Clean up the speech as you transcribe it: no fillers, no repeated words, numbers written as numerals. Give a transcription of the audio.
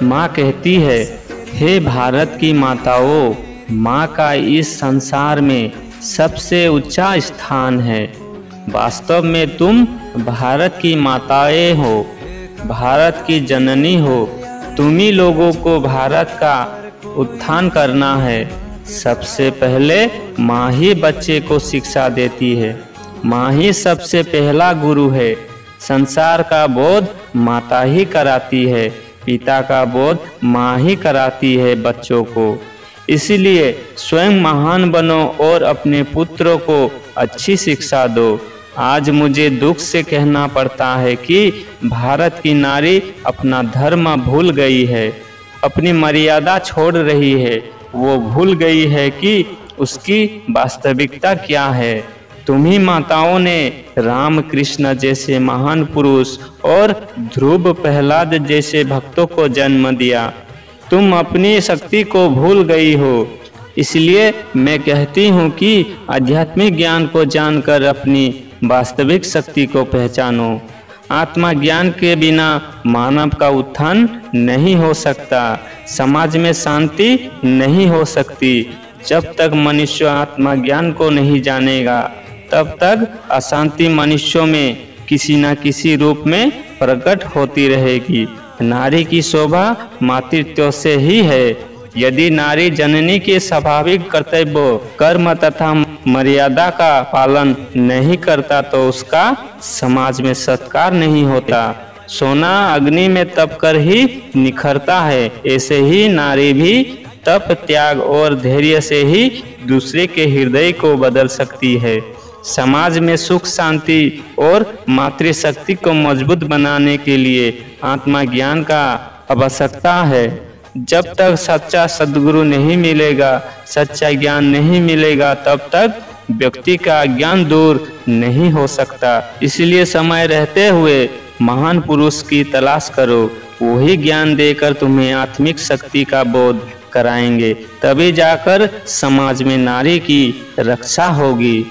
माँ कहती है, हे भारत की माताओं, माँ का इस संसार में सबसे ऊंचा स्थान है। वास्तव में तुम भारत की माताएं हो, भारत की जननी हो। तुम्ही लोगों को भारत का उत्थान करना है। सबसे पहले माँ ही बच्चे को शिक्षा देती है। माँ ही सबसे पहला गुरु है। संसार का बोध माता ही कराती है। पिता का बोध माँ ही कराती है बच्चों को। इसलिए स्वयं महान बनो और अपने पुत्रों को अच्छी शिक्षा दो। आज मुझे दुख से कहना पड़ता है कि भारत की नारी अपना धर्म भूल गई है, अपनी मर्यादा छोड़ रही है। वो भूल गई है कि उसकी वास्तविकता क्या है। तुम्ही माताओं ने राम कृष्ण जैसे महान पुरुष और ध्रुव प्रहलाद जैसे भक्तों को जन्म दिया। तुम अपनी शक्ति को भूल गई हो। इसलिए मैं कहती हूँ कि आध्यात्मिक ज्ञान को जानकर अपनी वास्तविक शक्ति को पहचानो। आत्मा ज्ञान के बिना मानव का उत्थान नहीं हो सकता। समाज में शांति नहीं हो सकती। जब तक मनुष्य आत्मा ज्ञान को नहीं जानेगा, तब तक अशांति मनुष्यों में किसी न किसी रूप में प्रकट होती रहेगी। नारी की शोभा मातृत्व से ही है। यदि नारी जननी के स्वाभाविक कर्तव्य, कर्म तथा मर्यादा का पालन नहीं करता तो उसका समाज में सत्कार नहीं होता। सोना अग्नि में तप कर ही निखरता है। ऐसे ही नारी भी तप, त्याग और धैर्य से ही दूसरे के हृदय को बदल सकती है। समाज में सुख, शांति और मातृशक्ति को मजबूत बनाने के लिए आत्मज्ञान का आवश्यकता है। जब तक सच्चा सद्गुरु नहीं मिलेगा, सच्चा ज्ञान नहीं मिलेगा, तब तक व्यक्ति का ज्ञान दूर नहीं हो सकता। इसलिए समय रहते हुए महान पुरुष की तलाश करो। वही ज्ञान देकर तुम्हें आत्मिक शक्ति का बोध कराएंगे। तभी जाकर समाज में नारी की रक्षा होगी।